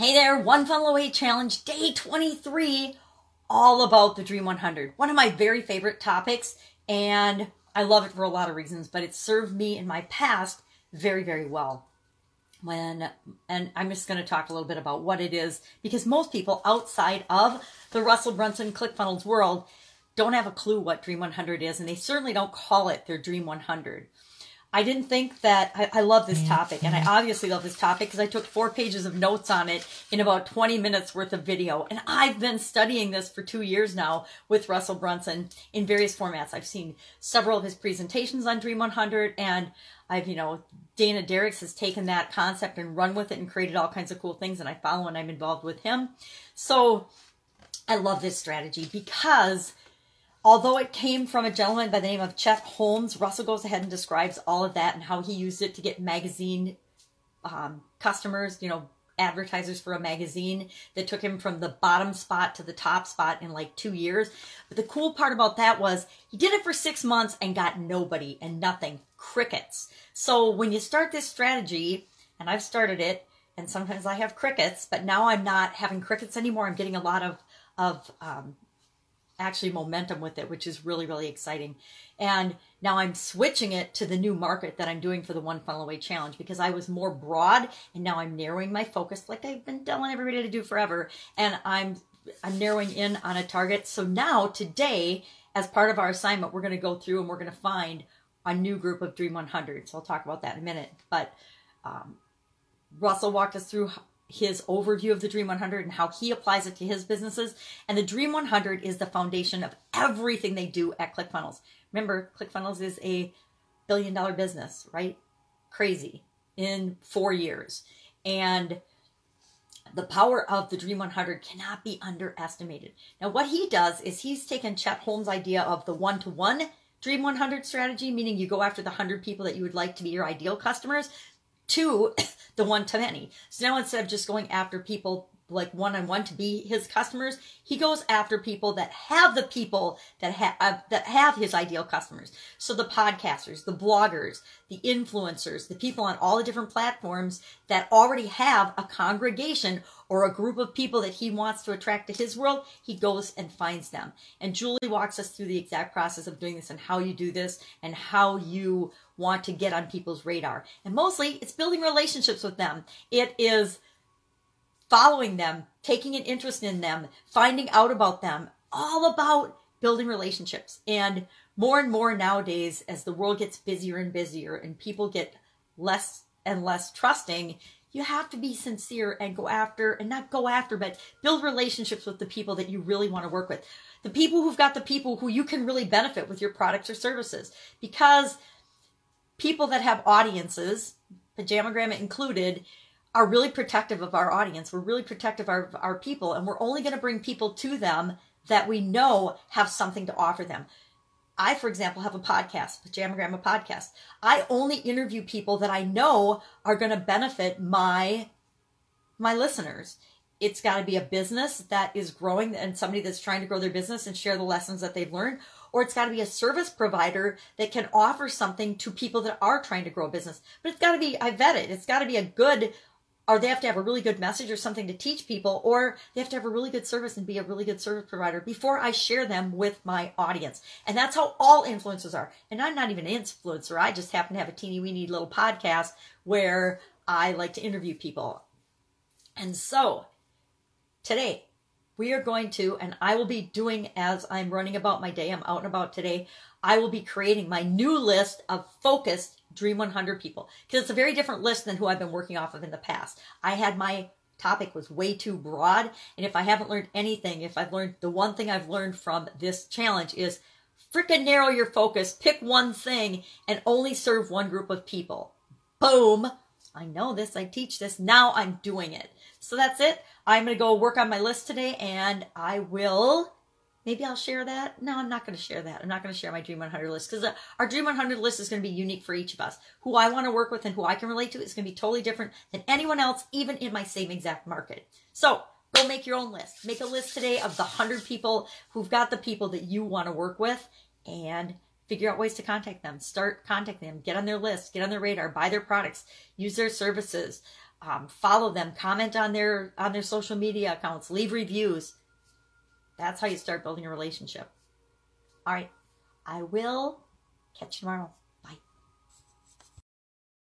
Hey there, One Funnel Away Challenge, day 23, all about the Dream 100. One of my very favorite topics, and I love it for a lot of reasons, but it served me in my past very, very well. And I'm just going to talk a little bit about what it is, because most people outside of the Russell Brunson ClickFunnels world don't have a clue what Dream 100 is, and they certainly don't call it their Dream 100. I didn't think that, I love this topic, and I obviously love this topic because I took 4 pages of notes on it in about 20 minutes worth of video. And I've been studying this for 2 years now with Russell Brunson in various formats. I've seen several of his presentations on Dream 100, and Dana Derricks has taken that concept and run with it and created all kinds of cool things, and I follow and I'm involved with him. So I love this strategy because although it came from a gentleman by the name of Chet Holmes, Russell goes ahead and describes all of that and how he used it to get magazine customers, advertisers for a magazine that took him from the bottom spot to the top spot in like 2 years. But the cool part about that was he did it for 6 months and got nobody and nothing, crickets. So when you start this strategy, and I've started it, and sometimes I have crickets, but now I'm not having crickets anymore. I'm getting a lot of actually momentum with it, which is really, really exciting. And now I'm switching it to the new market that I'm doing for the One Funnel Away Challenge, because I was more broad and now I'm narrowing my focus like I've been telling everybody to do forever. And I'm narrowing in on a target. So now today, as part of our assignment, we're going to go through and we're going to find a new group of Dream 100. So I'll talk about that in a minute. But Russell walked us through his overview of the Dream 100 and how he applies it to his businesses. And the Dream 100 is the foundation of everything they do at ClickFunnels. Remember, ClickFunnels is a billion-dollar business, right? Crazy, in 4 years. And the power of the Dream 100 cannot be underestimated. Now, what he does is he's taken Chet Holmes' idea of the one-to-one Dream 100 strategy, meaning you go after the 100 people that you would like to be your ideal customers, to the one-to-many. So now instead of just going after people like one-on-one to be his customers, he goes after people that have the people that have his ideal customers. So the podcasters, the bloggers, the influencers, the people on all the different platforms that already have a congregation or a group of people that he wants to attract to his world, he goes and finds them. And Julie walks us through the exact process of doing this and how you do this and how you want to get on people's radar. And mostly it's building relationships with them. It is following them, taking an interest in them, finding out about them, all about building relationships. And more nowadays, as the world gets busier and busier and people get less and less trusting, you have to be sincere and go after, and not go after, but build relationships with the people that you really want to work with. The people who've got the people who you can really benefit with your products or services. Because people that have audiences, Pajamagram included, are really protective of our audience. We're really protective of our people, and we're only going to bring people to them that we know have something to offer them. I, for example, have a podcast, Pajamagram, a podcast. I only interview people that I know are going to benefit my listeners. It's got to be a business that is growing and somebody that's trying to grow their business and share the lessons that they've learned. Or it's got to be a service provider that can offer something to people that are trying to grow a business. But it's got to be, I vet it, it's got to be a good, or they have to have a really good message or something to teach people, or they have to have a really good service and be a really good service provider before I share them with my audience. And that's how all influencers are. And I'm not even an influencer. I just happen to have a teeny weeny little podcast where I like to interview people. And so today we are going to, and I will be doing as I'm running about my day, I'm out and about today, I will be creating my new list of focused Dream 100 people, because it's a very different list than who I've been working off of in the past. I had my topic was way too broad, and if I haven't learned anything, if I've learned, the one thing I've learned from this challenge is freaking narrow your focus, pick one thing, and only serve one group of people. Boom! I know this, I teach this, now I'm doing it. So that's it. I'm going to go work on my list today, and I will, maybe I'll share that. No, I'm not going to share that. I'm not going to share my Dream 100 list, because our Dream 100 list is going to be unique for each of us. Who I want to work with and who I can relate to is going to be totally different than anyone else, even in my same exact market. So go make your own list. Make a list today of the 100 people who've got the people that you want to work with, and figure out ways to contact them. Start contacting them. Get on their list. Get on their radar. Buy their products. Use their services. follow them, comment on their social media accounts, leave reviews. That's how you start building a relationship. All right, I will catch you tomorrow.